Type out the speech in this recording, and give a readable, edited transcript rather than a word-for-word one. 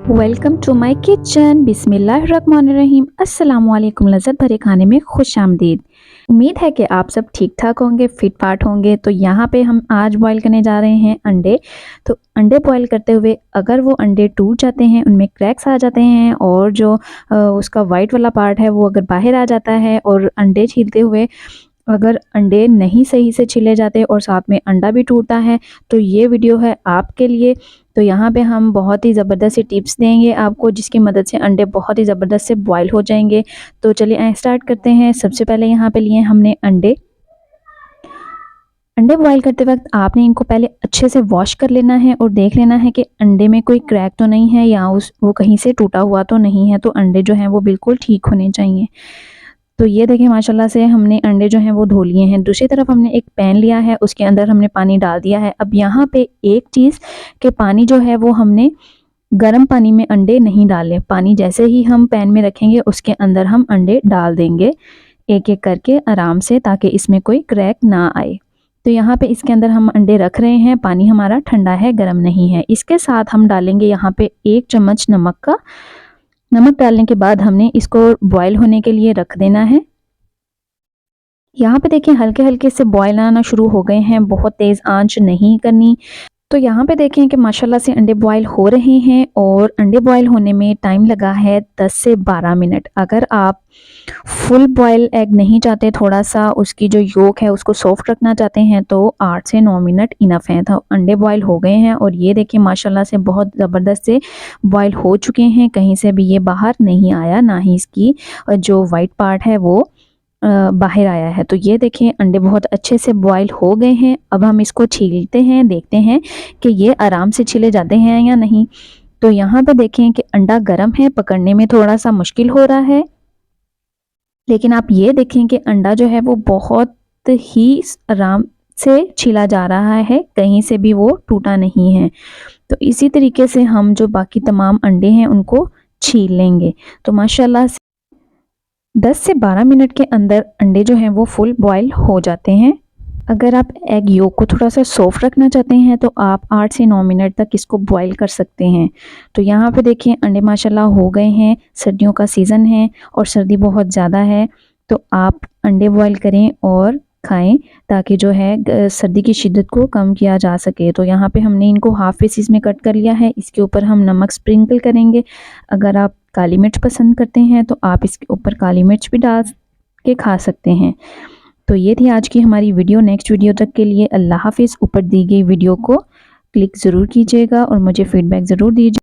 Welcome to my kitchen. बिस्मिल्लाहिर्रहमानिर्रहीम। अस्सलामुअलैकुम। लज़्ज़त भरे खाने में खुश आमदीद। उम्मीद है कि आप सब ठीक ठाक होंगे, फिट फाट होंगे। तो यहाँ पे हम आज बॉईल करने जा रहे हैं अंडे। तो अंडे बॉईल करते हुए अगर वो अंडे टूट जाते हैं, उनमें क्रैक्स आ जाते हैं और जो उसका वाइट वाला पार्ट है वो अगर बाहर आ जाता है, और अंडे छीलते हुए अगर अंडे नहीं सही से छिले जाते और साथ में अंडा भी टूटता है, तो ये वीडियो है आपके लिए। तो यहाँ पे हम बहुत ही ज़बरदस्त सी टिप्स देंगे आपको, जिसकी मदद से अंडे बहुत ही ज़बरदस्त से बॉयल हो जाएंगे। तो चलिए स्टार्ट करते हैं। सबसे पहले यहाँ पे लिए हमने अंडे। अंडे बॉयल करते वक्त आपने इनको पहले अच्छे से वॉश कर लेना है और देख लेना है कि अंडे में कोई क्रैक तो नहीं है या वो कहीं से टूटा हुआ तो नहीं है। तो अंडे जो हैं वो बिल्कुल ठीक होने चाहिए। तो ये देखिए माशाल्लाह से हमने अंडे जो हैं वो धो लिए हैं। दूसरी तरफ हमने एक पैन लिया है, उसके अंदर हमने पानी डाल दिया है। अब यहाँ पे एक चीज़ कि पानी जो है वो हमने गर्म पानी में अंडे नहीं डालें। पानी जैसे ही हम पैन में रखेंगे उसके अंदर हम अंडे डाल देंगे एक एक करके आराम से, ताकि इसमें कोई क्रैक ना आए। तो यहाँ पे इसके अंदर हम अंडे रख रहे हैं। पानी हमारा ठंडा है, गर्म नहीं है। इसके साथ हम डालेंगे यहाँ पे 1 चम्मच नमक का। नमक डालने के बाद हमने इसको बॉयल होने के लिए रख देना है। यहाँ पे देखिए हल्के हल्के से बॉयल आना शुरू हो गए हैं, बहुत तेज़ आंच नहीं करनी। तो यहाँ पे देखें कि माशाल्लाह से अंडे बॉयल हो रहे हैं, और अंडे बॉयल होने में टाइम लगा है 10 से 12 मिनट। अगर आप फुल बॉयल एग नहीं चाहते, थोड़ा सा उसकी जो योक है उसको सॉफ्ट रखना चाहते हैं, तो 8 से 9 मिनट इनफ है। तो अंडे बॉयल हो गए हैं और ये देखिए माशाल्लाह से बहुत ज़बरदस्त से बॉयल हो चुके हैं। कहीं से भी ये बाहर नहीं आया, ना ही इसकी जो वाइट पार्ट है वो बाहर आया है। तो ये देखें अंडे बहुत अच्छे से बॉयल हो गए हैं। अब हम इसको छीलते हैं, देखते हैं कि ये आराम से छिले जाते हैं या नहीं। तो यहाँ पे देखें कि अंडा गर्म है, पकड़ने में थोड़ा सा मुश्किल हो रहा है, लेकिन आप ये देखें कि अंडा जो है वो बहुत ही आराम से छिला जा रहा है, कहीं से भी वो टूटा नहीं है। तो इसी तरीके से हम जो बाकी तमाम अंडे हैं उनको छील लेंगे। तो माशाल्लाह 10 से 12 मिनट के अंदर अंडे जो हैं वो फुल बॉयल हो जाते हैं। अगर आप एग योक को थोड़ा सा सॉफ्ट रखना चाहते हैं तो आप 8 से 9 मिनट तक इसको बॉयल कर सकते हैं। तो यहाँ पे देखिए अंडे माशाल्लाह हो गए हैं। सर्दियों का सीज़न है और सर्दी बहुत ज़्यादा है, तो आप अंडे बॉयल करें और खाएं, ताकि जो है सर्दी की शिद्दत को कम किया जा सके। तो यहाँ पे हमने इनको हाफ पीसीस में कट कर लिया है। इसके ऊपर हम नमक स्प्रिंकल करेंगे। अगर आप काली मिर्च पसंद करते हैं तो आप इसके ऊपर काली मिर्च भी डाल के खा सकते हैं। तो ये थी आज की हमारी वीडियो। नेक्स्ट वीडियो तक के लिए अल्लाह हाफिज़। ऊपर दी गई वीडियो को क्लिक ज़रूर कीजिएगा और मुझे फ़ीडबैक ज़रूर दीजिए।